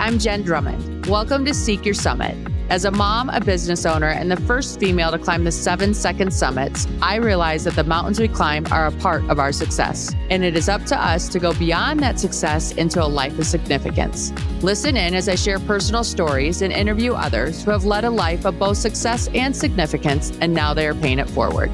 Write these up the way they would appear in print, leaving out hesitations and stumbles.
I'm Jen Drummond. Welcome to Seek Your Summit. As a mom, a business owner, and the first female to climb the 7-second summits, I realize that the mountains we climb are a part of our success, and it is up to us to go beyond that success into a life of significance. Listen in as I share personal stories and interview others who have led a life of both success and significance, and now they are paying it forward.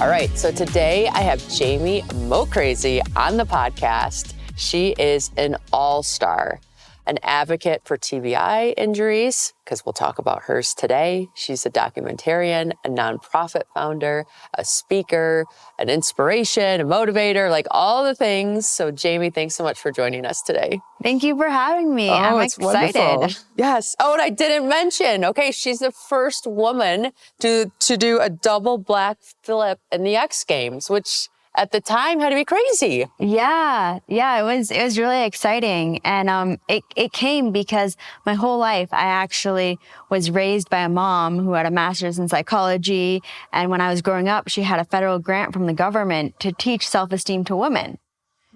All right, so today I have Jamie MoCrazy on the podcast. She is an all-star, an advocate for TBI injuries, because we'll talk about hers today. She's a documentarian, a nonprofit founder, a speaker, an inspiration, a motivator, like all the things. So Jamie, thanks so much for joining us today. Thank you for having me. I'm excited. Wonderful. Yes. Oh, and I didn't mention, okay, she's the first woman to do a double black flip in the X Games, which at the time had to be crazy. Yeah, it was really exciting. And it came because my whole life I actually was raised by a mom who had a master's in psychology. And when I was growing up, she had a federal grant from the government to teach self-esteem to women.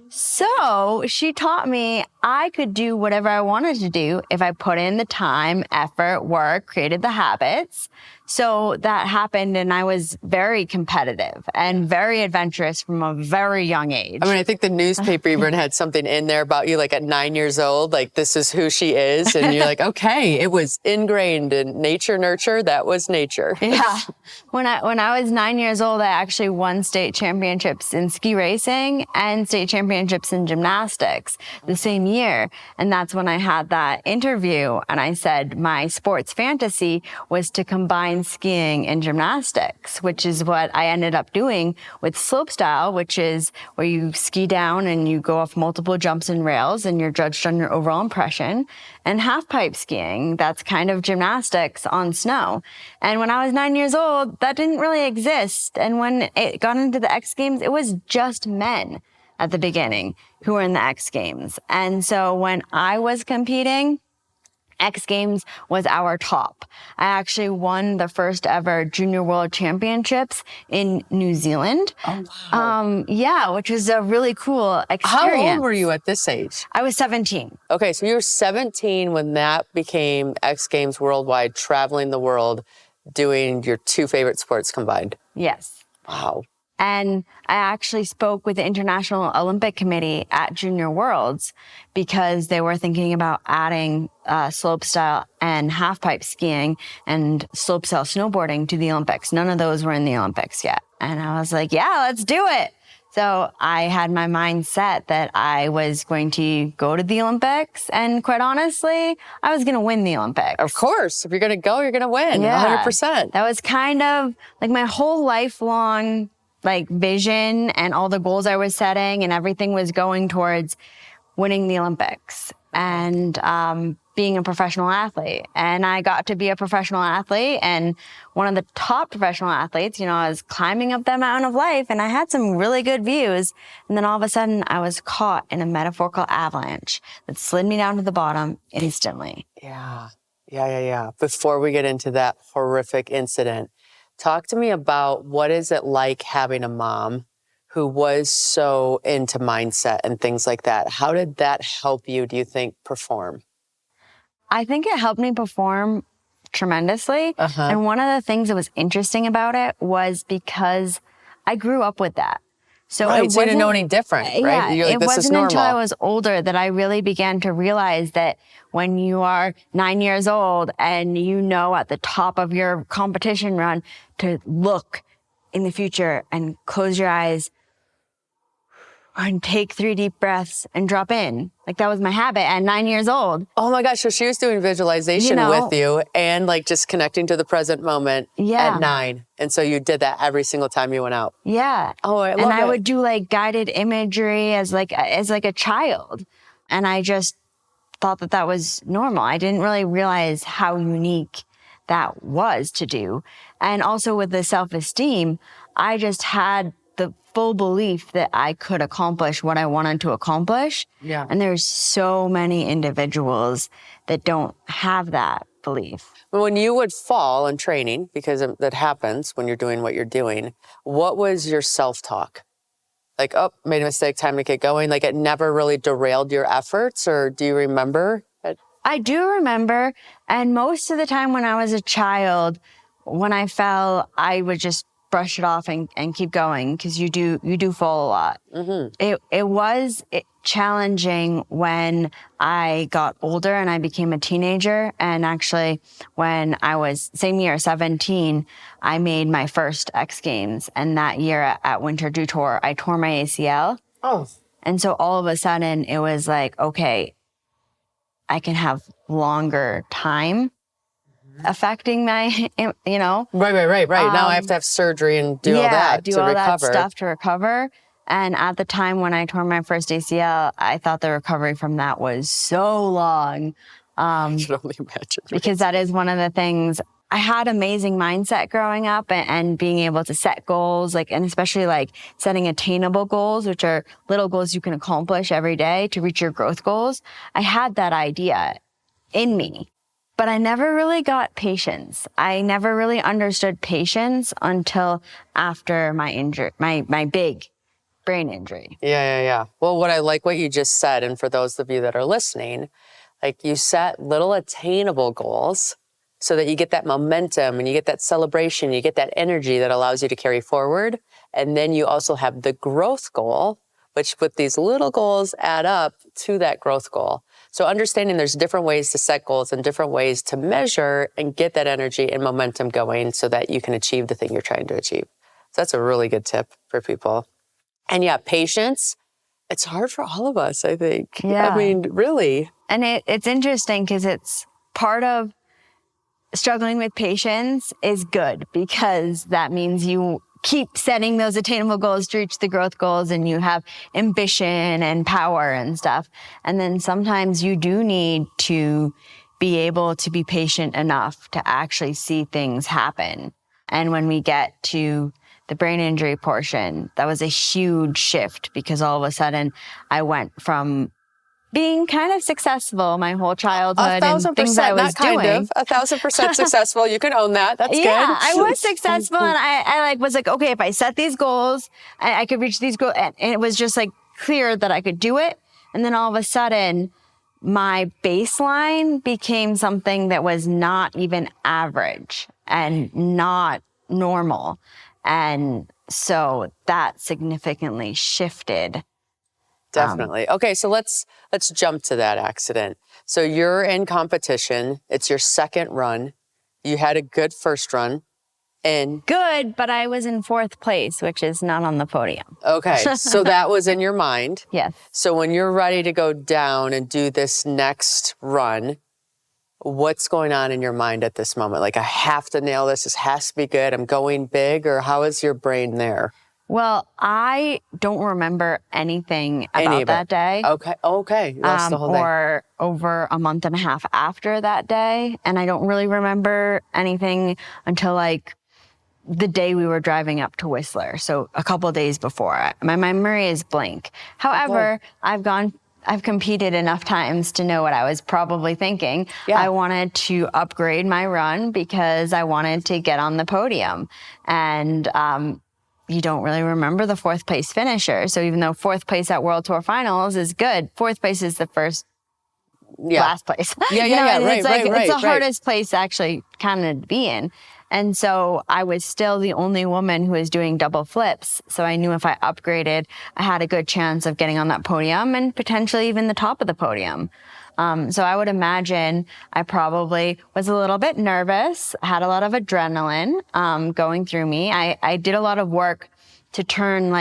So she taught me I could do whatever I wanted to do if I put in the time, effort, work, created the habits. So that happened, and I was very competitive and very adventurous from a very young age. I mean, I think the newspaper even had something in there about you, like at 9 years old, like this is who she is. And you're like, okay, it was ingrained in nature, nurture. That was nature. Yeah. When I was 9 years old, I actually won state championships in ski racing and state championships in gymnastics the same year. And that's when I had that interview. And I said my sports fantasy was to combine skiing and gymnastics, which is what I ended up doing with slopestyle, which is where you ski down and you go off multiple jumps and rails and you're judged on your overall impression, and half pipe skiing, that's kind of gymnastics on snow. And when I was 9 years old, that didn't really exist. And when it got into the X Games, it was just men at the beginning who were in the X Games. And so when I was competing, X Games was our top. I actually won the first ever Junior World Championships in New Zealand. Oh, wow. Yeah, which was a really cool experience. How old were you at this age? I was 17. Okay, so you were 17 when that became X Games worldwide, traveling the world, doing your two favorite sports combined. Yes. Wow. And I actually spoke with the International Olympic Committee at Junior Worlds because they were thinking about adding slopestyle and half-pipe skiing and slopestyle snowboarding to the Olympics. None of those were in the Olympics yet. And I was like, yeah, let's do it. So I had my mind set that I was going to go to the Olympics. And quite honestly, I was going to win the Olympics. Of course. If you're going to go, you're going to win. Yeah. 100%. That was kind of like my whole lifelong vision, and all the goals I was setting and everything was going towards winning the Olympics and being a professional athlete. And I got to be a professional athlete and one of the top professional athletes. You know, I was climbing up that mountain of life and I had some really good views. And then all of a sudden I was caught in a metaphorical avalanche that slid me down to the bottom instantly. Yeah. Before we get into that horrific incident, talk to me about what is it like having a mom who was so into mindset and things like that. How did that help you, do you think, perform? I think it helped me perform tremendously. And one of the things that was interesting about it was because I grew up with that. So right, so you didn't know any different, right? Yeah, You're like, it this wasn't is normal. until I was older that I really began to realize that when you are 9 years old and you know at the top of your competition run to look in the future and close your eyes and take 3 deep breaths and drop in. Like that was my habit at 9 years old. Oh my gosh, so she was doing visualization with you and like just connecting to the present moment at 9. And so you did that every single time you went out. Yeah. Oh, I love it. And I would do like guided imagery as like a child. And I just thought that was normal. I didn't really realize how unique that was to do. And also with the self-esteem, I just had the full belief that I could accomplish what I wanted to accomplish. Yeah. And there's so many individuals that don't have that belief. When you would fall in training, because that happens when you're doing what you're doing, what was your self-talk? Like, oh, made a mistake, time to get going? Like, it never really derailed your efforts, or do you remember? I do remember. And most of the time when I was a child, when I fell, I would just brush it off and keep going, because you do fall a lot. It was challenging when I got older and I became a teenager. And actually, when I was same year, 17, I made my first X Games. And that year at Winter Dew Tour, I tore my ACL. Oh. And so all of a sudden it was like, okay, I can have longer time affecting my, Right. Now I have to have surgery and do all that to recover. That stuff to recover. And at the time when I tore my first ACL, I thought the recovery from that was so long. I can only imagine. Because that is one of the things. I had amazing mindset growing up, and being able to set goals, and especially setting attainable goals, which are little goals you can accomplish every day to reach your growth goals. I had that idea in me, but I never really got patience. I never really understood patience until after my injury, my big brain injury. Yeah. Well, what you just said, and for those of you that are listening, you set little attainable goals so that you get that momentum and you get that celebration, you get that energy that allows you to carry forward. And then you also have the growth goal, which with these little goals add up to that growth goal. So understanding there's different ways to set goals and different ways to measure and get that energy and momentum going so that you can achieve the thing you're trying to achieve. So that's a really good tip for people. And yeah, patience, it's hard for all of us, I think. Yeah. I mean, really. And it's interesting because it's part of struggling with patience is good, because that means you keep setting those attainable goals to reach the growth goals, and you have ambition and power and stuff. And then sometimes you do need to be able to be patient enough to actually see things happen. And when we get to the brain injury portion, that was a huge shift, because all of a sudden I went from being kind of successful my whole childhood and things I was doing. 1,000% successful. You can own that. That's good. Yeah, I was successful, and I was like, okay, if I set these goals, I could reach these goals, and it was just clear that I could do it. And then all of a sudden, my baseline became something that was not even average and not normal. And so that significantly shifted. Definitely. Okay, so let's jump to that accident. So you're in competition. It's your second run. You had a good first run. And good, but I was in fourth place, which is not on the podium. Okay, so that was in your mind. Yes. So when you're ready to go down and do this next run, what's going on in your mind at this moment? I have to nail this. This has to be good. I'm going big. Or how is your brain there? Well, I don't remember anything about that day. Okay. You lost the whole day. Or over a month and a half after that day. And I don't really remember anything until the day we were driving up to Whistler. So a couple of days before. My memory is blank. However, I've competed enough times to know what I was probably thinking. Yeah. I wanted to upgrade my run because I wanted to get on the podium. And, you don't really remember the fourth place finisher. So even though fourth place at World Tour Finals is good, fourth place is the last place. Yeah. Right. It's the hardest place actually kind of to be in. And so I was still the only woman who was doing double flips. So I knew if I upgraded, I had a good chance of getting on that podium and potentially even the top of the podium. So I would imagine I probably was a little bit nervous, had a lot of adrenaline going through me. I did a lot of work to turn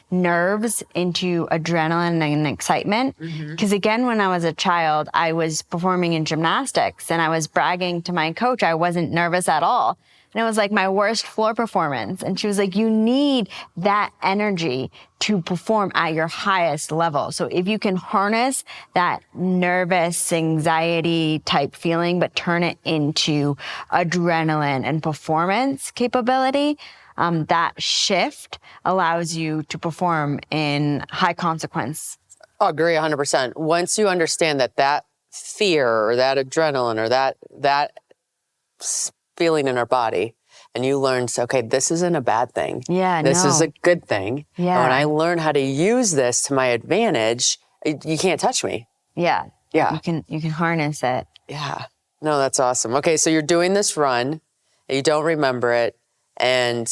nerves into adrenaline and excitement. Because again, when I was a child, I was performing in gymnastics and I was bragging to my coach I wasn't nervous at all. And it was my worst floor performance. And she was like, you need that energy to perform at your highest level. So if you can harness that nervous anxiety type feeling, but turn it into adrenaline and performance capability, that shift allows you to perform in high consequence. I agree 100%. Once you understand that fear or that adrenaline or that feeling in our body, and you learned, okay, this isn't a bad thing. Yeah, This is a good thing. Yeah. And when I learn how to use this to my advantage, you can't touch me. Yeah. Yeah. You can harness it. Yeah. No, that's awesome. Okay, so you're doing this run, and you don't remember it, and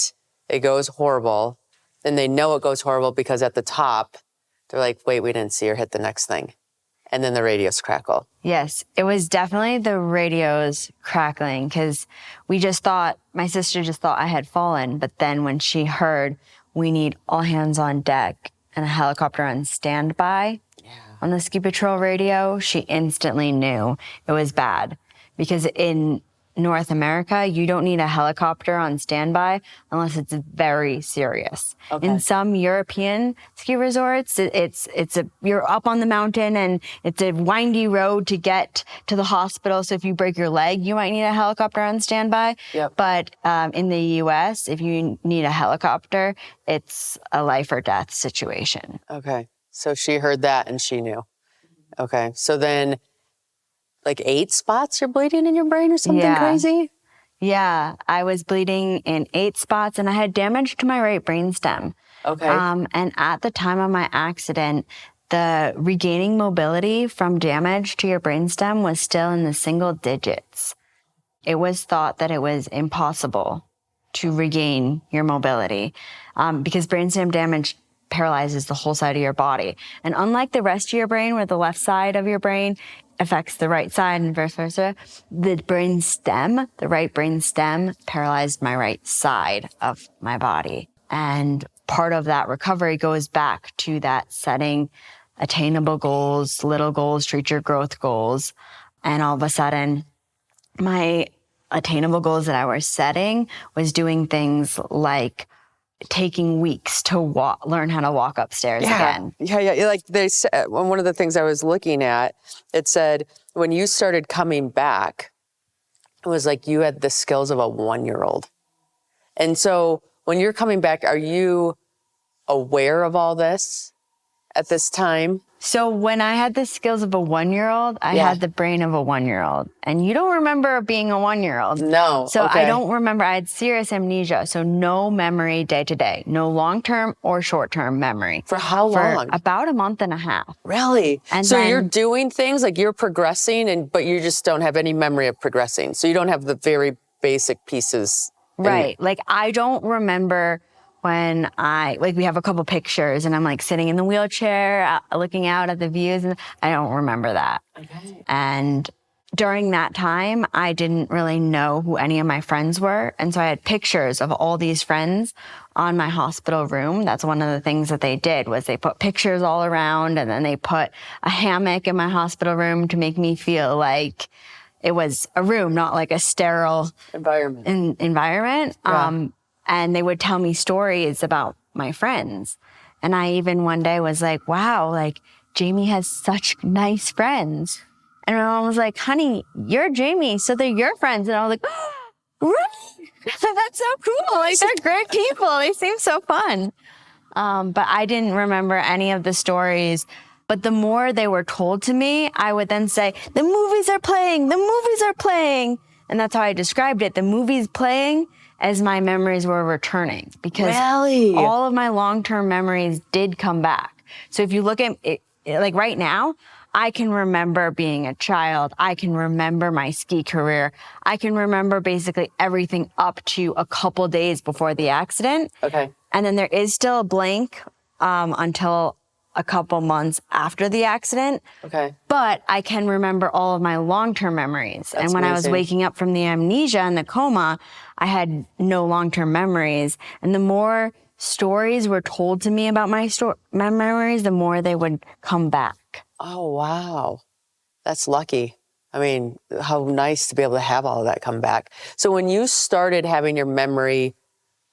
it goes horrible. And they know it goes horrible because at the top, they're like, wait, we didn't see her hit the next thing. And then the radios crackle. Yes, it was definitely the radios crackling because my sister just thought I had fallen. But then when she heard we need all hands on deck and a helicopter on standby on the ski patrol radio, she instantly knew it was bad. Because in North America, you don't need a helicopter on standby unless it's very serious. Okay. In some European ski resorts, you're up on the mountain and it's a windy road to get to the hospital. So if you break your leg, you might need a helicopter on standby. Yep. But in the US, if you need a helicopter, it's a life or death situation. Okay. So she heard that and she knew. Okay. So then, like 8 spots you're bleeding in your brain or something crazy? Yeah, I was bleeding in 8 spots and I had damage to my right brainstem. Okay. And at the time of my accident, the regaining mobility from damage to your brainstem was still in the single digits. It was thought that it was impossible to regain your mobility because brainstem damage paralyzes the whole side of your body. And unlike the rest of your brain, where the left side of your brain affects the right side and vice versa, the right brain stem paralyzed my right side of my body. And part of that recovery goes back to that setting attainable goals, little goals, treat your growth goals. And all of a sudden, my attainable goals that I was setting was doing things like taking weeks to learn how to walk upstairs again. Yeah. Like they said, one of the things I was looking at, it said when you started coming back, it was like you had the skills of a 1-year-old. And so when you're coming back, are you aware of all this at this time? So when I had the skills of a 1-year-old, I had the brain of a 1-year-old. And you don't remember being a 1-year-old. No. So okay. I don't remember. I had serious amnesia. So no memory day to day. No long-term or short-term memory. For how long? For about a month and a half. Really? And so then, you're doing things like you're progressing, but you just don't have any memory of progressing. So you don't have the very basic pieces. Right. Like I don't remember when we have a couple pictures and I'm like sitting in the wheelchair, looking out at the views, and I don't remember that. Okay. And during that time, I didn't really know who any of my friends were. And so I had pictures of all these friends on my hospital room. That's one of the things that they did was they put pictures all around and then they put a hammock in my hospital room to make me feel like it was a room, not like a sterile environment. Yeah. And they would tell me stories about my friends. And I even one day was like, wow, like Jamie has such nice friends. And my mom was like, honey, you're Jamie, so they're your friends. And I was like, oh, really? That's so cool. Like they're great people. They seem so fun. But I didn't remember any of the stories. But the more they were told to me, I would then say, the movies are playing, the movies are playing. And that's how I described it. The movies playing as my memories were returning. Because all of my long-term memories did come back. So if you look at it, like right now, I can remember being a child. I can remember my ski career. I can remember basically everything up to a couple days before the accident. Okay. And then there is still a blank until a couple months after the accident. Okay. But I can remember all of my long-term memories. That's and when amazing. I was waking up from the amnesia and the coma, I had no long-term memories. And the more stories were told to me about my memories, the more they would come back. Oh, wow. That's lucky. I mean, how nice to be able to have all of that come back. So when you started having your memory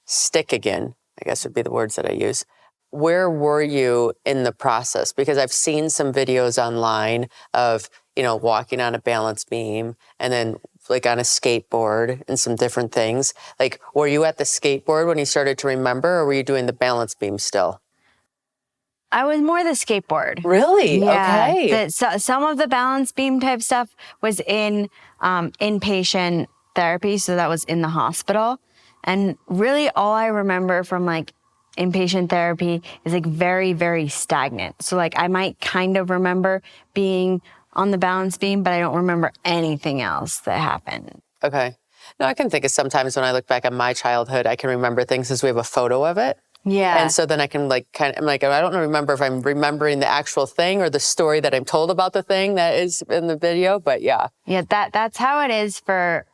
stick again, I guess would be the words that I use, where were you in the process? Because I've seen some videos online of, walking on a balance beam and then like on a skateboard and some different things. Like, were you at the skateboard when you started to remember, or were you doing the balance beam still? I was more the skateboard. Really? Yeah. Okay. Some of the balance beam type stuff was in inpatient therapy, so that was in the hospital. And really all I remember from like inpatient therapy is like very, very stagnant. So like I might kind of remember being on the balance beam, but I don't remember anything else that happened. Okay. No, I can think of sometimes when I look back at my childhood, I can remember things as we have a photo of it. Yeah. And so then I can like I'm like, I don't remember if I'm remembering the actual thing or the story that I'm told about the thing that is in the video, but yeah. Yeah, that's how it is for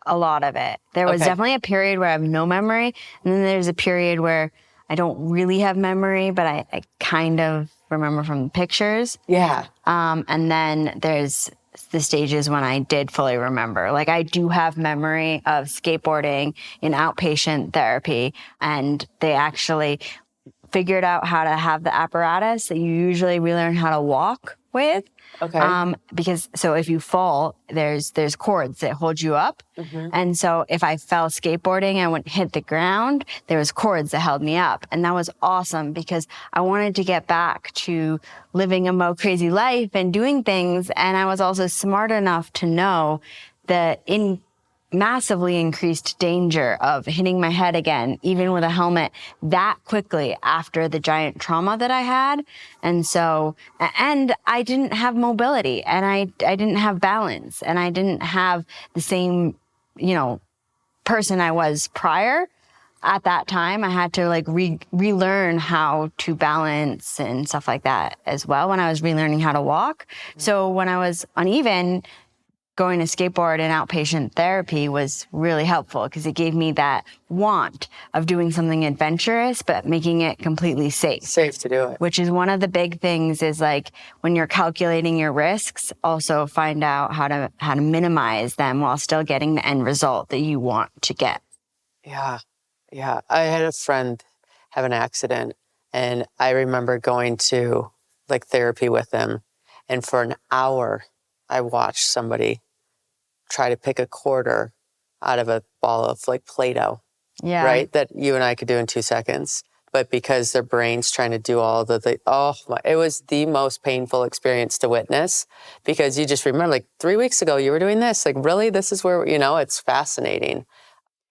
a lot of it. There was definitely a period where I have no memory, and then there's a period where I don't really have memory, but I kind of remember from the pictures. Yeah. And then there's the stages when I did fully remember. Like I do have memory of skateboarding in outpatient therapy, and they actually figured out how to have the apparatus that you usually relearn how to walk with. Okay. Because so if you fall, there's cords that hold you up. And so if I fell skateboarding, I wouldn't hit the ground. There was cords that held me up. And that was awesome because I wanted to get back to living a MoCrazy life and doing things. And I was also smart enough to know that in massively increased danger of hitting my head again, even with a helmet, that quickly after the giant trauma that I had. And so, and I didn't have mobility, and I didn't have balance, and I didn't have the same, person I was prior. At that time, I had to like relearn how to balance and stuff like that as well when I was relearning how to walk. So when I was uneven, going to skateboard and outpatient therapy was really helpful because it gave me that want of doing something adventurous, but making it completely safe. Safe to do it. Which is one of the big things is like when you're calculating your risks, also find out how to minimize them while still getting the end result that you want to get. Yeah. Yeah. I had a friend have an accident, and I remember going to like therapy with him, and for an hour I watched somebody try to pick a quarter out of a ball of like Play-Doh, right? That you and I could do in 2 seconds. But because their brain's trying to do all it was the most painful experience to witness, because you just remember like 3 weeks ago you were doing this. Like, really? This is where, it's fascinating.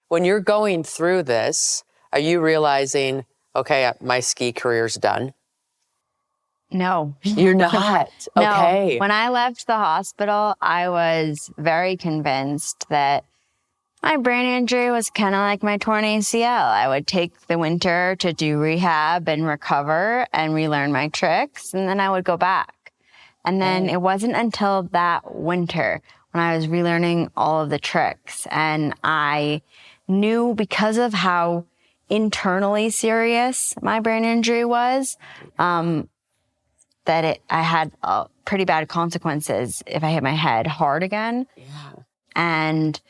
When you're going through this, are you realizing, okay, my ski career's done? No. You're not? Okay. No. When I left the hospital, I was very convinced that my brain injury was kind of like my torn ACL. I would take the winter to do rehab and recover and relearn my tricks, and then I would go back. And then it wasn't until that winter when I was relearning all of the tricks, and I knew because of how internally serious my brain injury was, that I had pretty bad consequences if I hit my head hard again. Yeah. And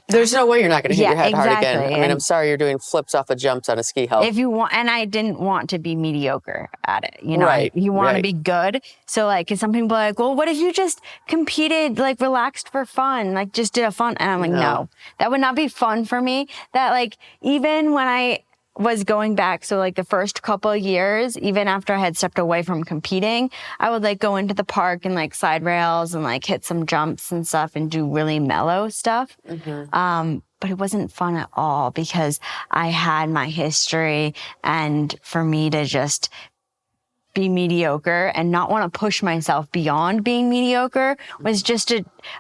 there's no way you're not going to hit your head hard again. I mean, and I'm sorry you're doing flips off of jumps on a ski hill. If you want, and I didn't want to be mediocre at it, Right. You want to be good. So like, cause some people are like, well, what if you just competed, like relaxed for fun, like just did a fun, and I'm like, no, that would not be fun for me. That like, even when I was going back, so like the first couple of years, even after I had stepped away from competing, I would like go into the park and like slide rails and like hit some jumps and stuff and do really mellow stuff. But it wasn't fun at all because I had my history, and for me to just be mediocre and not want to push myself beyond being mediocre was just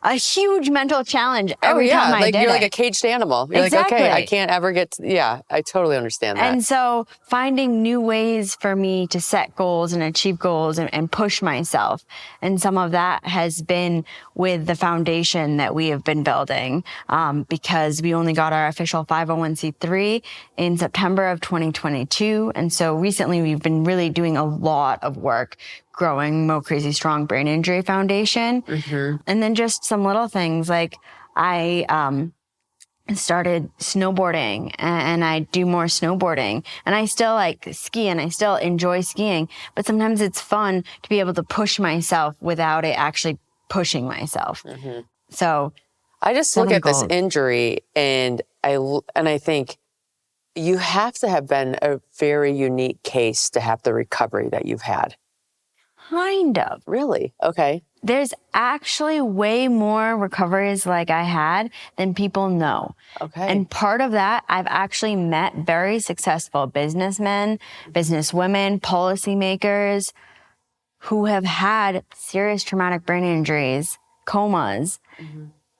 a huge mental challenge every time I did you're it. like a caged animal. You're like, okay, I can't ever get to, I totally understand that. And so finding new ways for me to set goals and achieve goals and push myself. And some of that has been with the foundation that we have been building, because we only got our official 501c3 in September of 2022. And so recently we've been really doing a lot of work growing MoCrazy Strong Brain Injury Foundation. And then just some little things like I started snowboarding, and I do more snowboarding, and I still like ski and I still enjoy skiing, but sometimes it's fun to be able to push myself without it actually pushing myself. So I just look at this injury and I think you have to have been a very unique case to have the recovery that you've had. Kind of. Really? Okay. There's actually way more recoveries like I had than people know. Okay. And part of that, I've actually met very successful businessmen, businesswomen, policymakers who have had serious traumatic brain injuries, comas,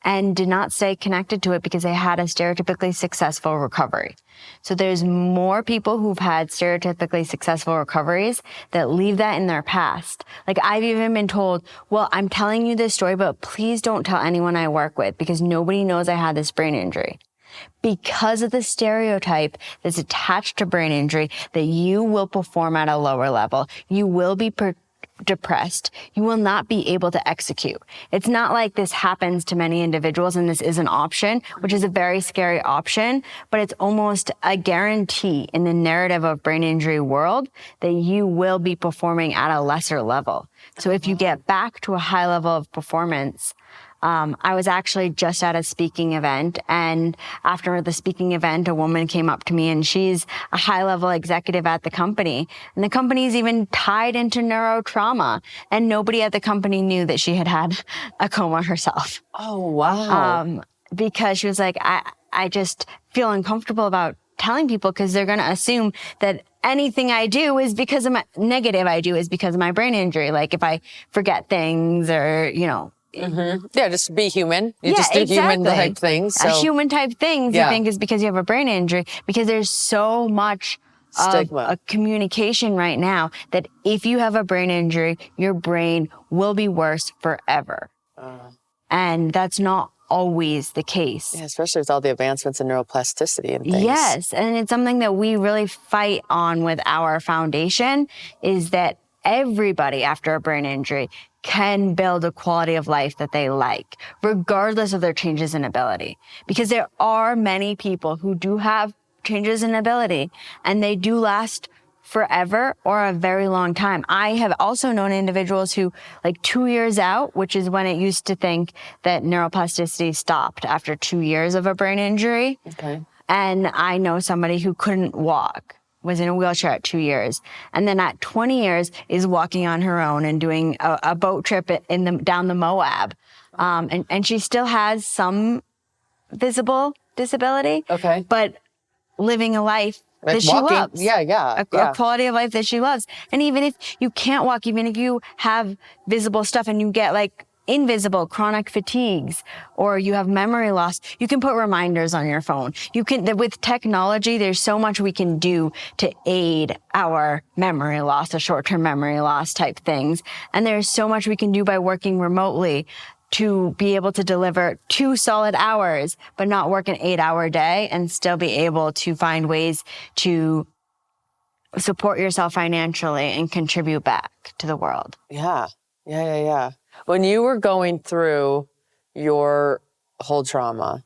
and did not stay connected to it because they had a stereotypically successful recovery. So there's more people who've had stereotypically successful recoveries that leave that in their past. Like I've even been told, well, I'm telling you this story, but please don't tell anyone I work with because nobody knows I had this brain injury. Because of the stereotype that's attached to brain injury that you will perform at a lower level, you will be depressed, you will not be able to execute. It's not like this happens to many individuals and this is an option, which is a very scary option, but it's almost a guarantee in the narrative of brain injury world that you will be performing at a lesser level. So if you get back to a high level of performance, I was actually just at a speaking event, and after the speaking event, a woman came up to me, and she's a high-level executive at the company, and the company's even tied into neurotrauma, and nobody at the company knew that she had had a coma herself. Oh, wow. Because she was like, I just feel uncomfortable about telling people because they're going to assume that anything I do is because of because of my brain injury. Like if I forget things or, Yeah, just be human. You just do human type things. So. Human type things you think is because you have a brain injury, because there's so much stigma of a communication right now that if you have a brain injury, your brain will be worse forever. And that's not always the case. Yeah, especially with all the advancements in neuroplasticity and things. Yes, and it's something that we really fight on with our foundation is that everybody after a brain injury can build a quality of life that they like, regardless of their changes in ability. Because there are many people who do have changes in ability and they do last forever or a very long time. I have also known individuals who, like 2 years out, which is when it used to think that neuroplasticity stopped after 2 years of a brain injury. Okay. And I know somebody who couldn't walk, was in a wheelchair at 2 years. And then at 20 years is walking on her own and doing a boat trip down the Moab. And she still has some visible disability. Okay. But living a life that she loves. Yeah. A quality of life that she loves. And even if you can't walk, even if you have visible stuff and you get like invisible chronic fatigues or you have memory loss, you can put reminders on your phone. With technology, there's so much we can do to aid our memory loss, the short-term memory loss type things. And there's so much we can do by working remotely to be able to deliver 2 solid hours, but not work an 8-hour day and still be able to find ways to support yourself financially and contribute back to the world. Yeah. When you were going through your whole trauma,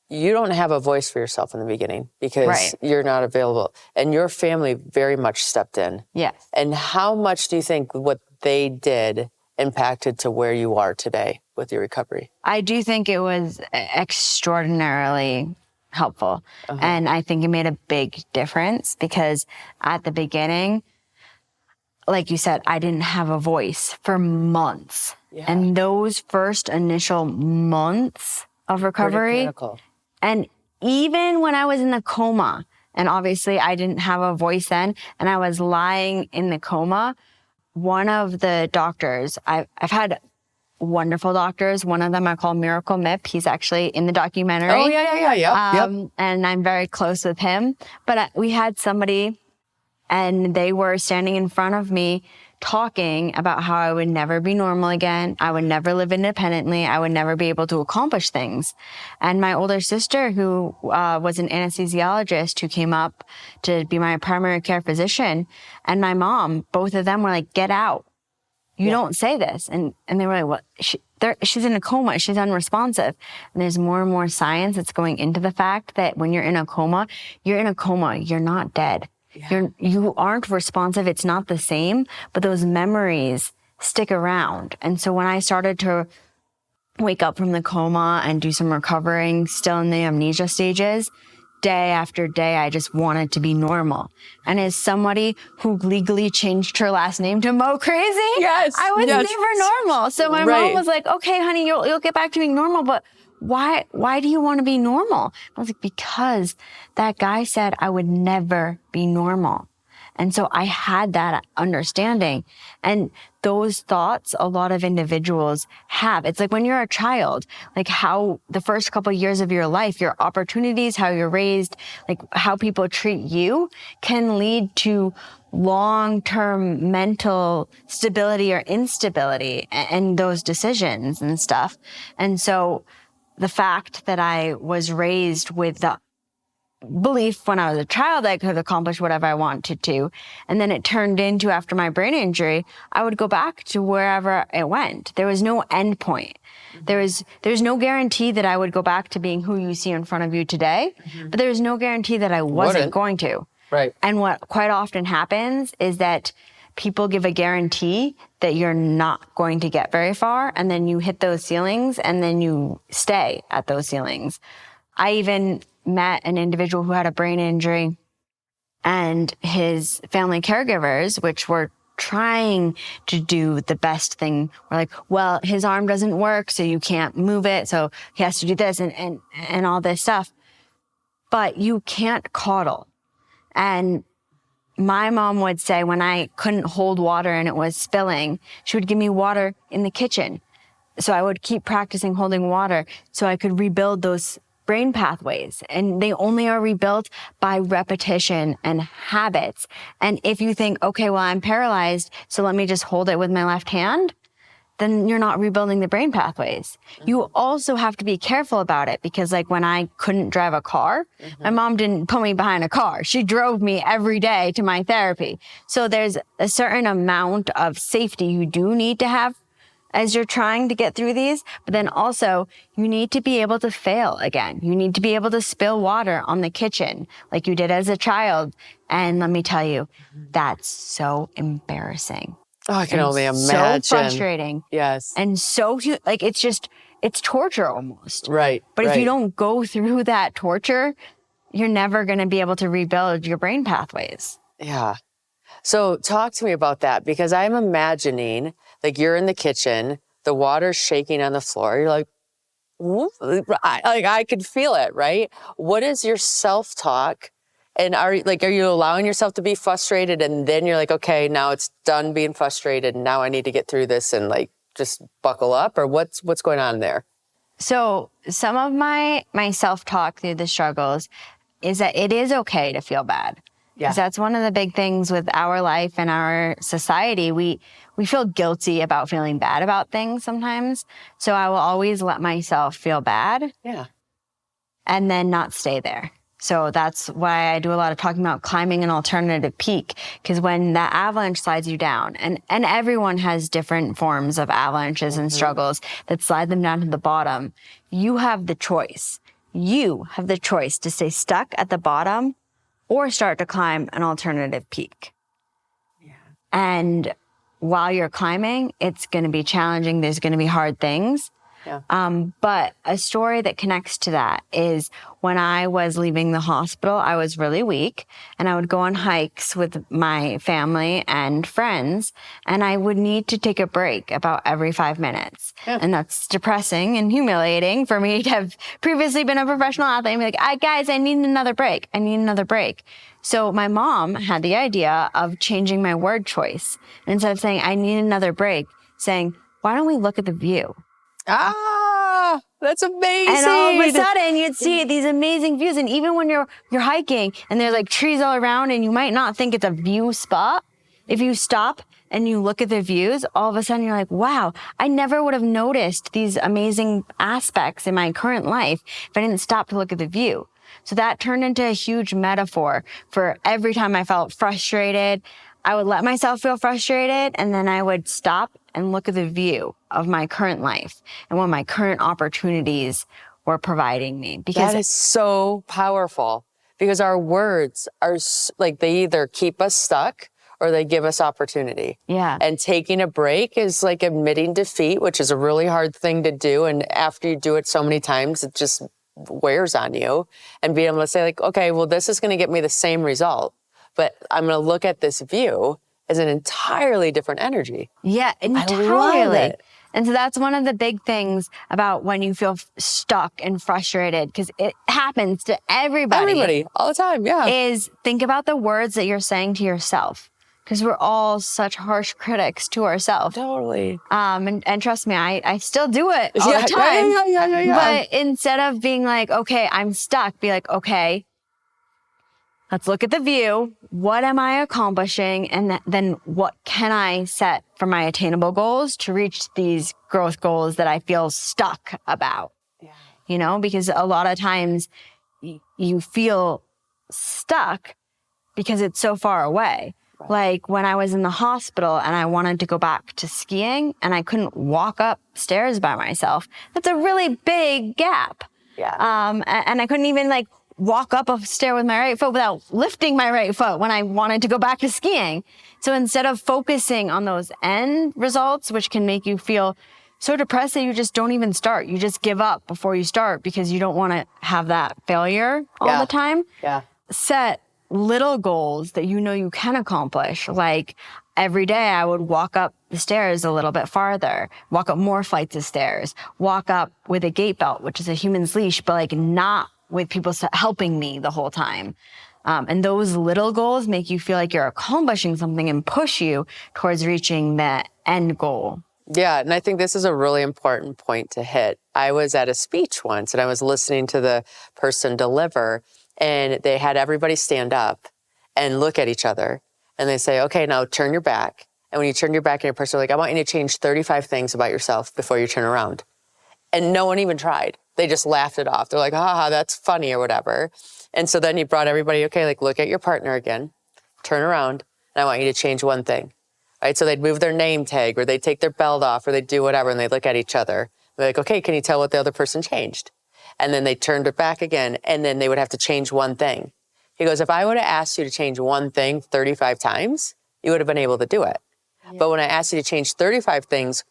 you don't have a voice for yourself in the beginning because you're not available. And your family very much stepped in. Yes. And how much do you think what they did impacted to where you are today with your recovery? I do think it was extraordinarily helpful. And I think it made a big difference because at the beginning, like you said, I didn't have a voice for months. Yeah. And those first initial months of recovery, and even when I was in the coma, and obviously I didn't have a voice then, and I was lying in the coma, one of the doctors, I've had wonderful doctors. One of them I call Miracle Mip. He's actually in the documentary. Oh, yeah. Yep. And I'm very close with him. But we had somebody, and they were standing in front of me talking about how I would never be normal again. I would never live independently. I would never be able to accomplish things. And my older sister, who was an anesthesiologist who came up to be my primary care physician, and my mom, both of them were like, get out. You don't say this. And they were like, what? She's in a coma. She's unresponsive. And there's more and more science that's going into the fact that when you're in a coma. You're not dead. Yeah. You aren't responsive. It's not the same, but those memories stick around. And so when I started to wake up from the coma and do some recovering, still in the amnesia stages, day after day, I just wanted to be normal. And as somebody who legally changed her last name to MoCrazy, Yes, I was yes. never normal. So my Right. mom was like, okay, honey, you'll get back to being normal, but why do you want to be normal? I was like, because that guy said I would never be normal. And so I had that understanding. And those thoughts, a lot of individuals have. It's like when you're a child, like how the first couple of years of your life, your opportunities, how you're raised, like how people treat you can lead to long-term mental stability or instability and those decisions and stuff. And so the fact that I was raised with the belief when I was a child I could accomplish whatever I wanted to. And then it turned into, after my brain injury, I would go back to wherever it went. There was no end point. There's no guarantee that I would go back to being who you see in front of you today, but there's no guarantee that I wasn't going to. Right. And what quite often happens is that people give a guarantee that you're not going to get very far, and then you hit those ceilings, and then you stay at those ceilings. I even met an individual who had a brain injury, and his family caregivers, which were trying to do the best thing, were like, well, his arm doesn't work, so you can't move it, so he has to do this and all this stuff. But you can't coddle. And my mom would say when I couldn't hold water and it was spilling, she would give me water in the kitchen. So I would keep practicing holding water so I could rebuild those brain pathways. And they only are rebuilt by repetition and habits. And if you think, okay, well, I'm paralyzed, so let me just hold it with my left hand, then you're not rebuilding the brain pathways. You also have to be careful about it, because like when I couldn't drive a car, my mom didn't put me behind a car. She drove me every day to my therapy. So there's a certain amount of safety you do need to have as you're trying to get through these, but then also you need to be able to fail again. You need to be able to spill water on the kitchen like you did as a child. And let me tell you, that's so embarrassing. Oh, I can only imagine. So frustrating. Yes. And so, like, it's torture almost. Right. But if you don't go through that torture, you're never going to be able to rebuild your brain pathways. Yeah. So talk to me about that, because I'm imagining, like, you're in the kitchen, the water's shaking on the floor. You're like, I could feel it, right? What is your self-talk? And are you allowing yourself to be frustrated, and then you're like, okay, now it's done being frustrated, and now I need to get through this and like just buckle up? Or what's going on there? So some of my self-talk through the struggles is that it is okay to feel bad. Yeah. Because that's one of the big things with our life and our society. We feel guilty about feeling bad about things sometimes. So I will always let myself feel bad. Yeah. And then not stay there. So that's why I do a lot of talking about climbing an alternative peak, because when that avalanche slides you down, and everyone has different forms of avalanches and struggles that slide them down to the bottom, you have the choice. You have the choice to stay stuck at the bottom or start to climb an alternative peak. Yeah. And while you're climbing, it's going to be challenging. There's going to be hard things. Yeah. But a story that connects to that is when I was leaving the hospital, I was really weak, and I would go on hikes with my family and friends, and I would need to take a break about every 5 minutes. Yeah. And that's depressing and humiliating for me to have previously been a professional athlete and be like, guys, I need another break. I need another break. So my mom had the idea of changing my word choice. And instead of saying, I need another break, saying, why don't we look at the view? Ah, that's amazing. And all of a sudden you'd see these amazing views. And even when you're hiking and there's like trees all around and you might not think it's a view spot, if you stop and you look at the views, all of a sudden you're like, wow, I never would have noticed these amazing aspects in my current life if I didn't stop to look at the view. So that turned into a huge metaphor for every time I felt frustrated. I would let myself feel frustrated, and then I would stop and look at the view of my current life and what my current opportunities were providing me. Because that is so powerful, because our words are like, they either keep us stuck or they give us opportunity. Yeah. And taking a break is like admitting defeat, which is a really hard thing to do. And after you do it so many times, it just wears on you, and being able to say like, okay, well, this is going to get me the same result, but I'm going to look at this view as an entirely different energy. Yeah, entirely. I love it. And so that's one of the big things about when you feel stuck and frustrated, because it happens to everybody. Everybody, all the time, yeah. Is think about the words that you're saying to yourself, because we're all such harsh critics to ourselves. Totally. And trust me, I still do it all the time. Yeah. But instead of being like, okay, I'm stuck, be like, okay, let's look at the view. What am I accomplishing? And then what can I set for my attainable goals to reach these growth goals that I feel stuck about? Yeah. You know, because a lot of times you feel stuck because it's so far away. Right. Like when I was in the hospital and I wanted to go back to skiing and I couldn't walk up stairs by myself. That's a really big gap. Yeah. And I couldn't even like walk up a stair with my right foot without lifting my right foot when I wanted to go back to skiing. So instead of focusing on those end results, which can make you feel so depressed that you just don't even start, you just give up before you start because you don't want to have that failure all the time. Yeah. Set little goals that you know you can accomplish. Like every day I would walk up the stairs a little bit farther, walk up more flights of stairs, walk up with a gait belt, which is a human's leash, but like not with people helping me the whole time. And those little goals make you feel like you're accomplishing something and push you towards reaching that end goal. Yeah, and I think this is a really important point to hit. I was at a speech once and I was listening to the person deliver, and they had everybody stand up and look at each other. And they say, okay, now turn your back. And when you turn your back and your person, like, I want you to change 35 things about yourself before you turn around. And no one even tried. They just laughed it off. They're like, haha, that's funny or whatever. And so then he brought everybody, okay, like look at your partner again, turn around, and I want you to change one thing. Right? So they'd move their name tag or they'd take their belt off or they'd do whatever and they'd look at each other. They're like, okay, can you tell what the other person changed? And then they turned it back again and then they would have to change one thing. He goes, if I would have asked you to change one thing 35 times, you would have been able to do it. Yeah. But when I asked you to change 35 things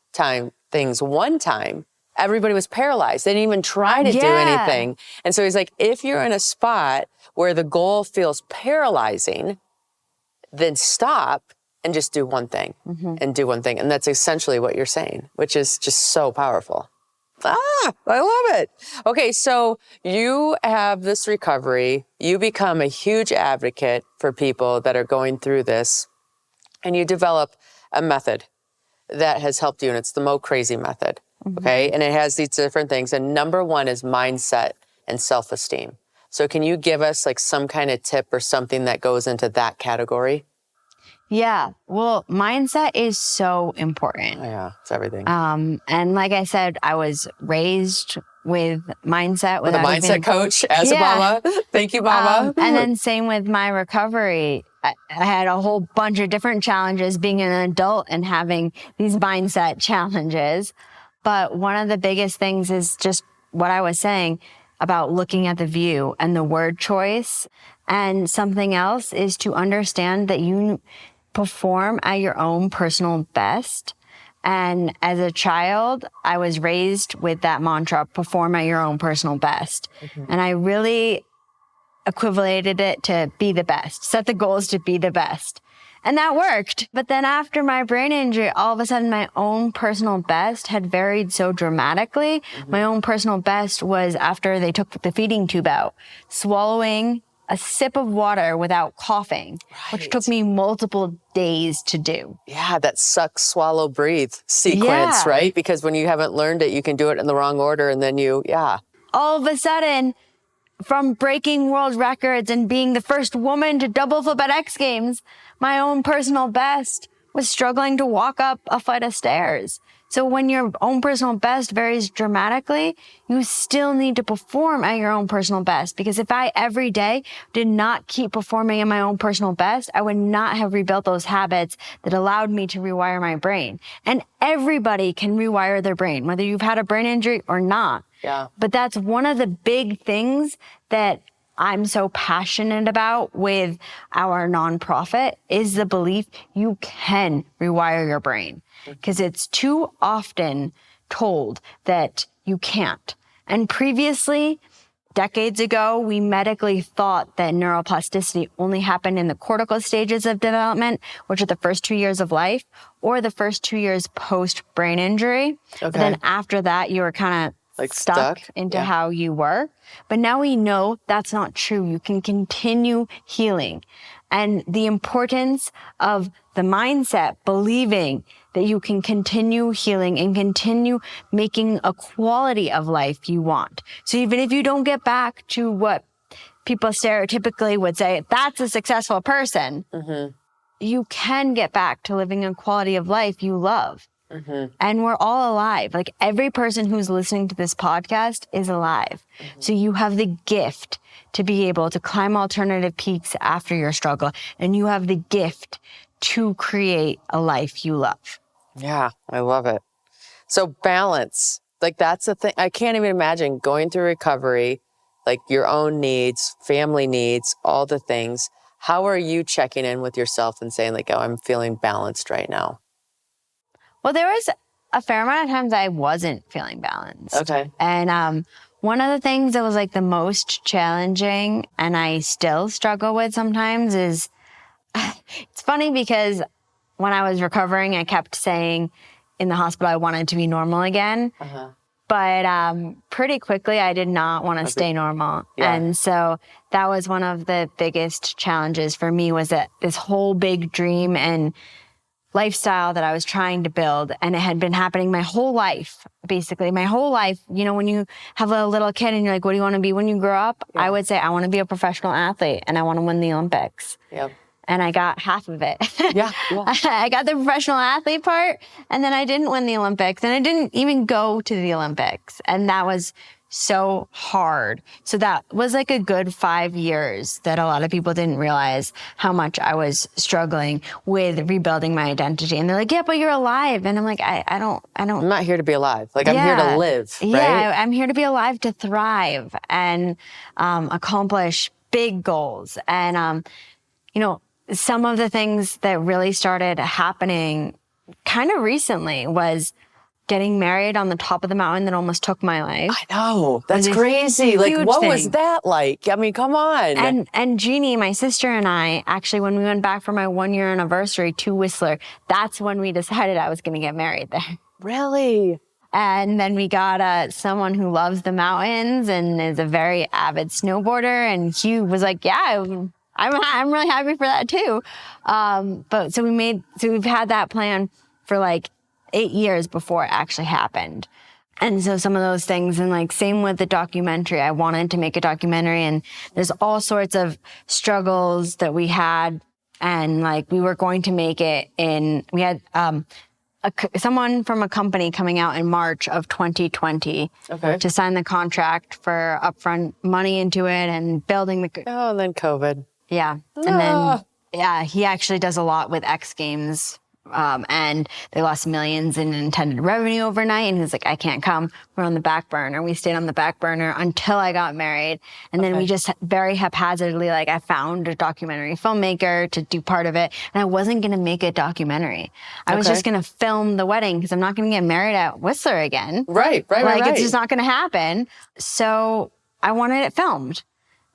one time, everybody was paralyzed. They didn't even try to do anything. And so he's like, if you're in a spot where the goal feels paralyzing, then stop and just do one thing and do one thing. And that's essentially what you're saying, which is just so powerful. I love it. Okay, so you have this recovery. You become a huge advocate for people that are going through this, and you develop a method that has helped you, and it's the MoCrazy method. Okay, and it has these different things. And number one is mindset and self-esteem. So can you give us like some kind of tip or something that goes into that category? Yeah, well, mindset is so important. Oh, yeah, it's everything. And like I said, I was raised with mindset. With a mindset coach as a mama. Thank you, mama. And then same with my recovery. I had a whole bunch of different challenges being an adult and having these mindset challenges. But one of the biggest things is just what I was saying about looking at the view and the word choice. And something else is to understand that you perform at your own personal best. And as a child, I was raised with that mantra, perform at your own personal best. And I really equivalated it to be the best, set the goals to be the best. And that worked. But then after my brain injury, all of a sudden my own personal best had varied so dramatically. My own personal best was after they took the feeding tube out, swallowing a sip of water without coughing, which took me multiple days to do. Yeah, that suck, swallow, breathe sequence, right? Because when you haven't learned it, you can do it in the wrong order and then all of a sudden, from breaking world records and being the first woman to double flip at X Games, my own personal best was struggling to walk up a flight of stairs. So when your own personal best varies dramatically, you still need to perform at your own personal best. Because if I every day did not keep performing at my own personal best, I would not have rebuilt those habits that allowed me to rewire my brain. And everybody can rewire their brain, whether you've had a brain injury or not. Yeah. But that's one of the big things that I'm so passionate about with our nonprofit is the belief you can rewire your brain. Because it's too often told that you can't. And previously, decades ago, we medically thought that neuroplasticity only happened in the cortical stages of development, which are the first 2 years of life, or the first 2 years post brain injury. Okay. But then after that, you were kind of Like stuck stuck? into Yeah. how you were. But now we know that's not true. You can continue healing. And the importance of the mindset, believing that you can continue healing and continue making a quality of life you want. So even if you don't get back to what people stereotypically would say, that's a successful person, you can get back to living a quality of life you love. And we're all alive. Like every person who's listening to this podcast is alive. So you have the gift to be able to climb alternative peaks after your struggle. And you have the gift to create a life you love. Yeah, I love it. So balance, like that's the thing. I can't even imagine going through recovery, like your own needs, family needs, all the things. How are you checking in with yourself and saying like, oh, I'm feeling balanced right now? Well, there was a fair amount of times I wasn't feeling balanced. Okay. And one of the things that was like the most challenging and I still struggle with sometimes is, it's funny because when I was recovering, I kept saying in the hospital I wanted to be normal again. But pretty quickly, I did not want to stay normal. Yeah. And so that was one of the biggest challenges for me, was that this whole big dream and lifestyle that I was trying to build, and it had been happening my whole life, basically my whole life. You know, when you have a little kid and you're like, what do you want to be when you grow up? I would say, I want to be a professional athlete and I want to win the Olympics. Yep. And I got half of it. Yeah. I got the professional athlete part, and then I didn't win the Olympics, and I didn't even go to the Olympics. And that was so hard. So that was like a good 5 years that a lot of people didn't realize how much I was struggling with rebuilding my identity. And they're like, yeah, but you're alive. And I'm like, I don't. I'm not here to be alive. Like I'm here to live, right? Yeah, I'm here to be alive, to thrive and accomplish big goals. And, you know, some of the things that really started happening kind of recently was getting married on the top of the mountain that almost took my life. I know. That's crazy. Like, what was that like? I mean, come on. And Jeannie, my sister, and I, actually, when we went back for my 1 year anniversary to Whistler, that's when we decided I was going to get married there. Really? And then we got someone who loves the mountains and is a very avid snowboarder. And he was like, yeah, I'm really happy for that too. But so we've had that plan for like 8 years before it actually happened. And so some of those things, and like same with the documentary, I wanted to make a documentary, and there's all sorts of struggles that we had, and like we were going to make it we had someone from a company coming out in March of 2020 to sign the contract for upfront money into it and building the... Oh, and then COVID. Yeah. And then, he actually does a lot with X Games. And they lost millions in intended revenue overnight. And he's like, I can't come. We're on the back burner. We stayed on the back burner until I got married. And then we just very haphazardly, like I found a documentary filmmaker to do part of it. And I wasn't going to make a documentary. I was just going to film the wedding because I'm not going to get married at Whistler again. Right. It's just not going to happen. So I wanted it filmed.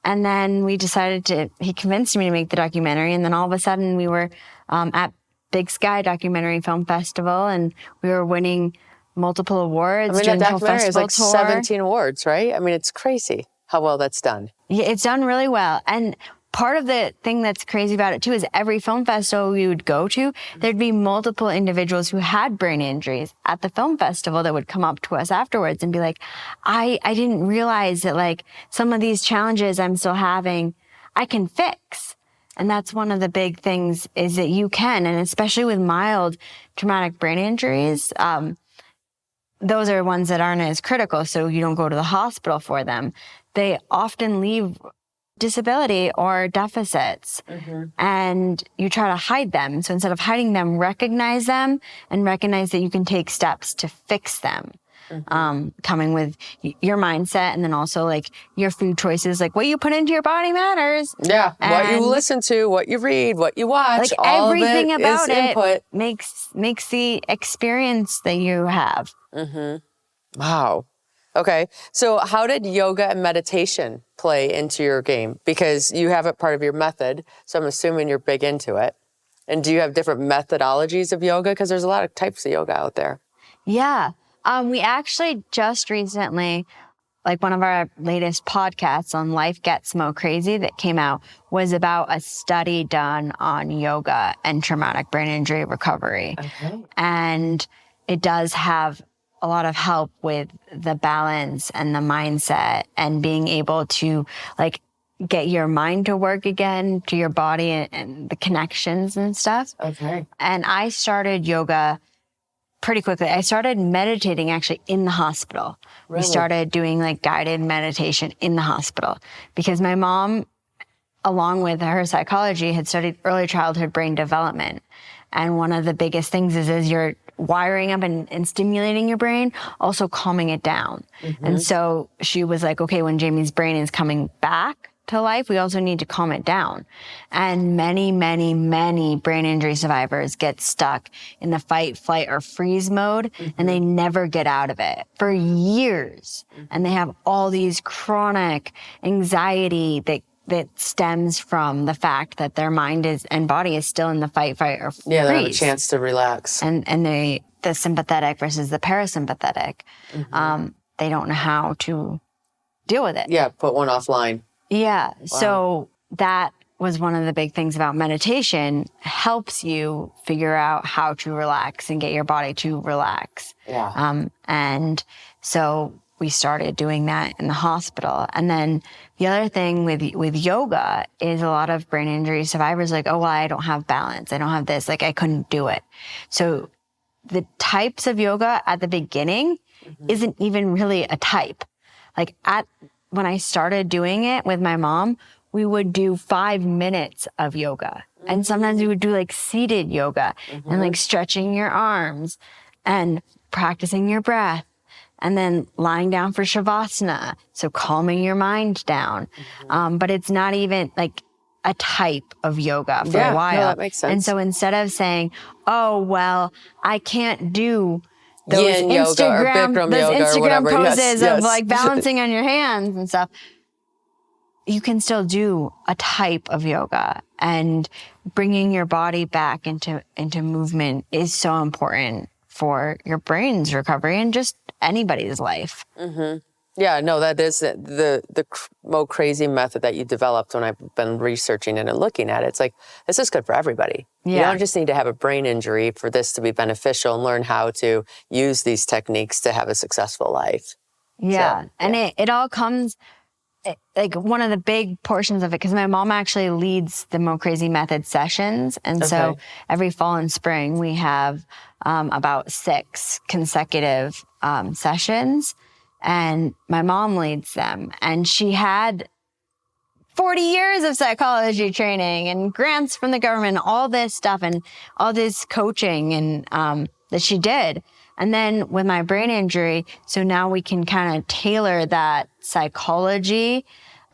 And then we decided he convinced me to make the documentary. And then all of a sudden we were at Big Sky Documentary Film Festival, and we were winning multiple awards. I mean, that documentary is like 17 awards, right? I mean, it's crazy how well that's done. Yeah, it's done really well. And part of the thing that's crazy about it too is every film festival we would go to, there'd be multiple individuals who had brain injuries at the film festival that would come up to us afterwards and be like, I didn't realize that like some of these challenges I'm still having, I can fix. And that's one of the big things is that you can, and especially with mild traumatic brain injuries, those are ones that aren't as critical, so you don't go to the hospital for them. They often leave disability or deficits, and you try to hide them. So instead of hiding them, recognize them and recognize that you can take steps to fix them. Coming with your mindset, and then also like your food choices, like what you put into your body matters. Yeah, and what you listen to, what you read, what you watch, like all everything of it about is input. Makes the experience that you have. Wow. Okay. So how did yoga and meditation play into your game? Because you have it part of your method, so I'm assuming you're big into it. And do you have different methodologies of yoga? Because there's a lot of types of yoga out there. Yeah. We actually just recently, like one of our latest podcasts on Life Gets MoCrazy that came out was about a study done on yoga and traumatic brain injury recovery. Okay. And it does have a lot of help with the balance and the mindset and being able to like get your mind to work again, to your body and the connections and stuff. Okay. And I started yoga pretty quickly. I started meditating actually in the hospital. Really? We started doing like guided meditation in the hospital because my mom, along with her psychology, had studied early childhood brain development. And one of the biggest things is you're wiring up and stimulating your brain, also calming it down. Mm-hmm. And so she was like, okay, when Jamie's brain is coming back to life, we also need to calm it down. And many, many, many brain injury survivors get stuck in the fight, flight, or freeze mode, mm-hmm. and they never get out of it for years. Mm-hmm. And they have all these chronic anxiety that stems from the fact that their mind and body is still in the fight, fight, or freeze. Yeah, they have a chance to relax. And the sympathetic versus the parasympathetic, mm-hmm. They don't know how to deal with it. Yeah, put one offline. Yeah. Wow. So that was one of the big things about meditation, helps you figure out how to relax and get your body to relax. Yeah. And so we started doing that in the hospital. And then the other thing with yoga is a lot of brain injury survivors like, oh, well, I don't have balance. I don't have this. Like, I couldn't do it. So the types of yoga at the beginning mm-hmm. isn't even really a type. Like when I started doing it with my mom, we would do 5 minutes of yoga. Mm-hmm. And sometimes we would do like seated yoga mm-hmm. and like stretching your arms and practicing your breath and then lying down for shavasana. So calming your mind down. Mm-hmm. But it's not even like a type of yoga for a while. No, that makes sense. And so instead of saying, oh, well, I can't do those yin yoga or Bikram yoga or whatever. Poses of like balancing on your hands and stuff. You can still do a type of yoga, and bringing your body back into movement is so important for your brain's recovery and just anybody's life. Mm-hmm. Yeah, no, that is the MoCrazy method that you developed when I've been researching it and looking at it. It's like, this is good for everybody. Yeah. You don't just need to have a brain injury for this to be beneficial and learn how to use these techniques to have a successful life. Yeah, so, and it all comes, like one of the big portions of it, because my mom actually leads the MoCrazy method sessions. And so every fall and spring, we have about 6 consecutive sessions. And my mom leads them. And she had 40 years of psychology training and grants from the government, all this stuff and all this coaching and that she did. And then with my brain injury, so now we can kind of tailor that psychology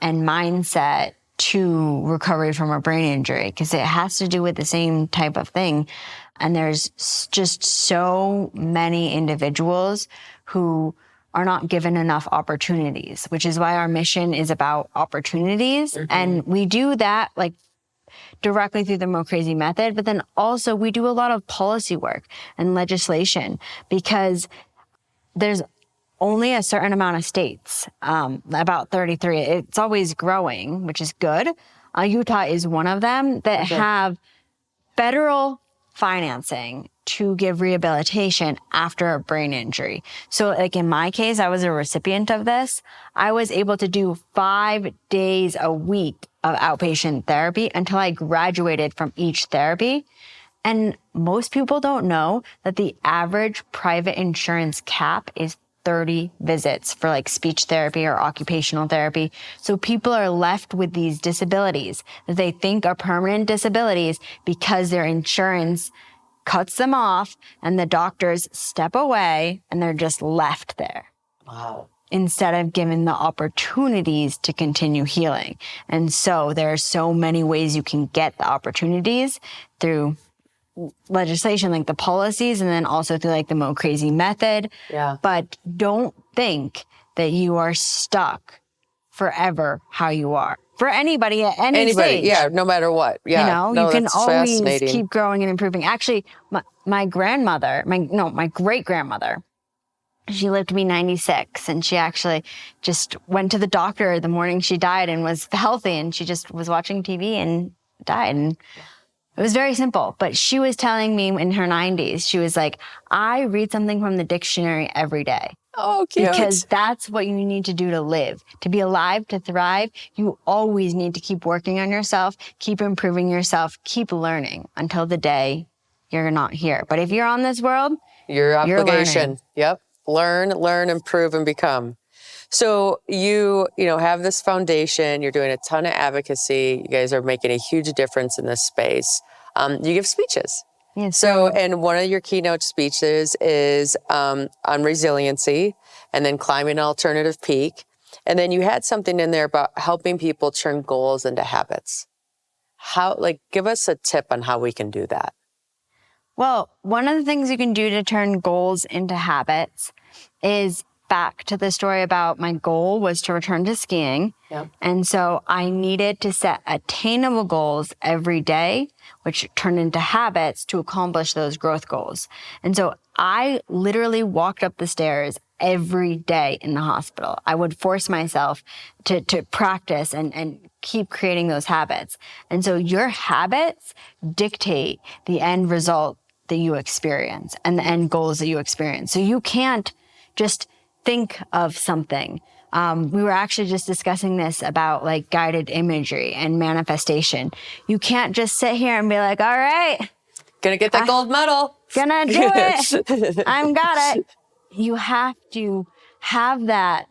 and mindset to recovery from a brain injury, because it has to do with the same type of thing. And there's just so many individuals who are not given enough opportunities, which is why our mission is about opportunities. Mm-hmm. And we do that like directly through the MoCrazy method, but then also we do a lot of policy work and legislation, because there's only a certain amount of states, about 33. It's always growing, which is good. Utah is one of them that have federal financing to give rehabilitation after a brain injury. So like in my case, I was a recipient of this. I was able to do 5 days a week of outpatient therapy until I graduated from each therapy. And most people don't know that the average private insurance cap is 30 visits for like speech therapy or occupational therapy. So people are left with these disabilities that they think are permanent disabilities because their insurance cuts them off and the doctors step away and they're just left there. Wow. Instead of given the opportunities to continue healing. And so there are so many ways you can get the opportunities through legislation, like the policies, and then also through like the MoCrazy method. Yeah. But don't think that you are stuck forever how you are. For anybody at any stage. Yeah, no matter what. Yeah, you know, no, you can that's always fascinating. keep growing and improving. Actually, my great-grandmother, she lived to be 96, and she actually just went to the doctor the morning she died and was healthy, and she just was watching TV and died. And it was very simple, but she was telling me in her 90s, she was like, I read something from the dictionary every day. Oh, cute. Because that's what you need to do to live. To be alive, to thrive, you always need to keep working on yourself, keep improving yourself, keep learning until the day you're not here. But if you're on this world, your obligation. You're learning. Yep. Learn, improve, and become. So you have this foundation. You're doing a ton of advocacy. You guys are making a huge difference in this space. You give speeches. Yes, So, and one of your keynote speeches is on resiliency, and then climbing an alternative peak. And then you had something in there about helping people turn goals into habits. Give us a tip on how we can do that. Well, one of the things you can do to turn goals into habits is back to the story about my goal was to return to skiing. Yep. And so I needed to set attainable goals every day, which turned into habits to accomplish those growth goals. And so I literally walked up the stairs every day in the hospital. I would force myself to practice and keep creating those habits. And so your habits dictate the end result that you experience and the end goals that you experience. So you can't just think of something. We were actually just discussing this about like guided imagery and manifestation. You can't just sit here and be like, all right, gonna get that gold medal. Gonna do it. I'm got it. You have to have that.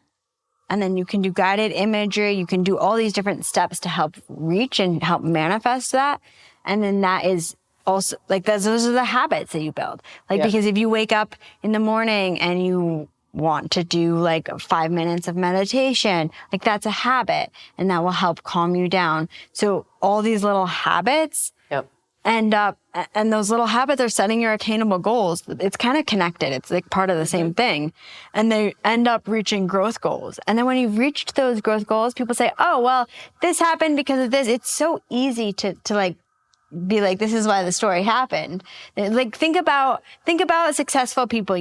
And then you can do guided imagery. You can do all these different steps to help reach and help manifest that. And then that is also like those are the habits that you build. Because if you wake up in the morning and you want to do like 5 minutes of meditation, like that's a habit and that will help calm you down. So all these little habits end up, and those little habits are setting your attainable goals. It's kind of connected. It's like part of the same thing. And they end up reaching growth goals. And then when you've reached those growth goals, people say, oh, well, this happened because of this. It's so easy to like, be like, this is why the story happened. Like, think about successful people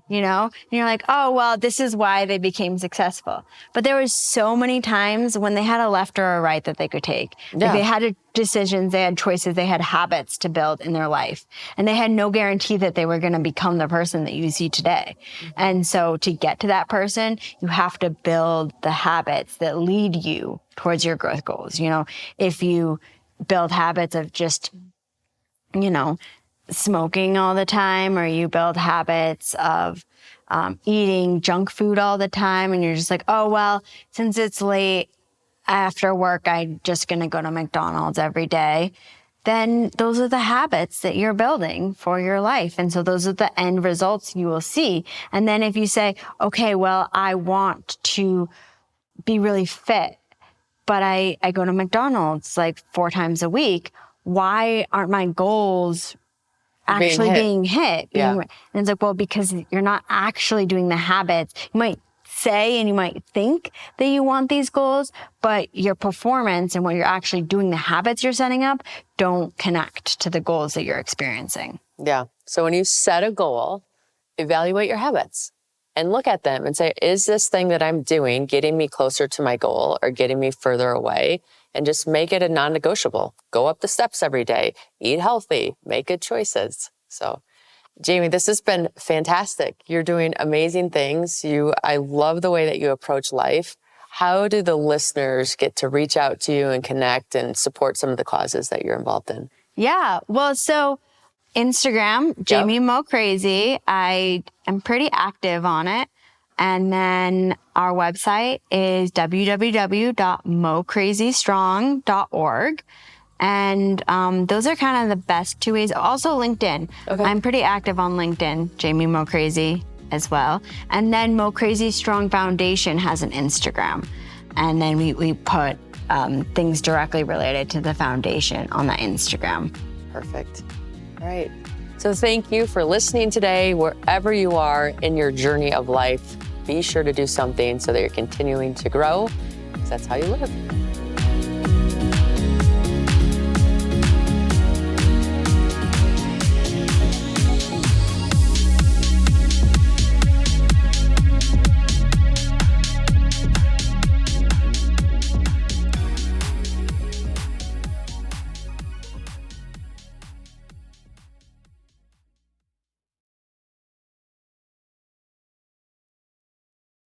and you're like, oh, well, this is why they became successful. But there was so many times when they had a left or a right that they could take. Like they had decisions, they had choices, they had habits to build in their life. And they had no guarantee that they were going to become the person that you see today. And so to get to that person, you have to build the habits that lead you towards your growth goals. If you build habits of just, smoking all the time, or you build habits of eating junk food all the time, and you're just like, oh, well, since it's late after work, I'm just going to go to McDonald's every day, then those are the habits that you're building for your life. And so those are the end results you will see. And then if you say, okay, well, I want to be really fit, but I go to McDonald's like 4 times a week, why aren't my goals actually being hit? And it's like, well, because you're not actually doing the habits. You might say and you might think that you want these goals, but your performance and what you're actually doing, the habits you're setting up, don't connect to the goals that you're experiencing. Yeah. So when you set a goal, evaluate your habits and look at them and say, is this thing that I'm doing getting me closer to my goal or getting me further away? And just make it a non-negotiable. Go up the steps every day, eat healthy, make good choices. So, Jamie, this has been fantastic. You're doing amazing things. I love the way that you approach life. How do the listeners get to reach out to you and connect and support some of the causes that you're involved in? Yeah, well, so Instagram, Jamie MoCrazy. I am pretty active on it. And then our website is www.mocrazystrong.org. And those are kind of the best 2 ways. Also LinkedIn. Okay. I'm pretty active on LinkedIn, Jamie MoCrazy as well. And then MoCrazy Strong Foundation has an Instagram. And then we put things directly related to the foundation on that Instagram. Perfect. All right. So thank you for listening today, wherever you are in your journey of life. be sure to do something so that you're continuing to grow, because that's how you live.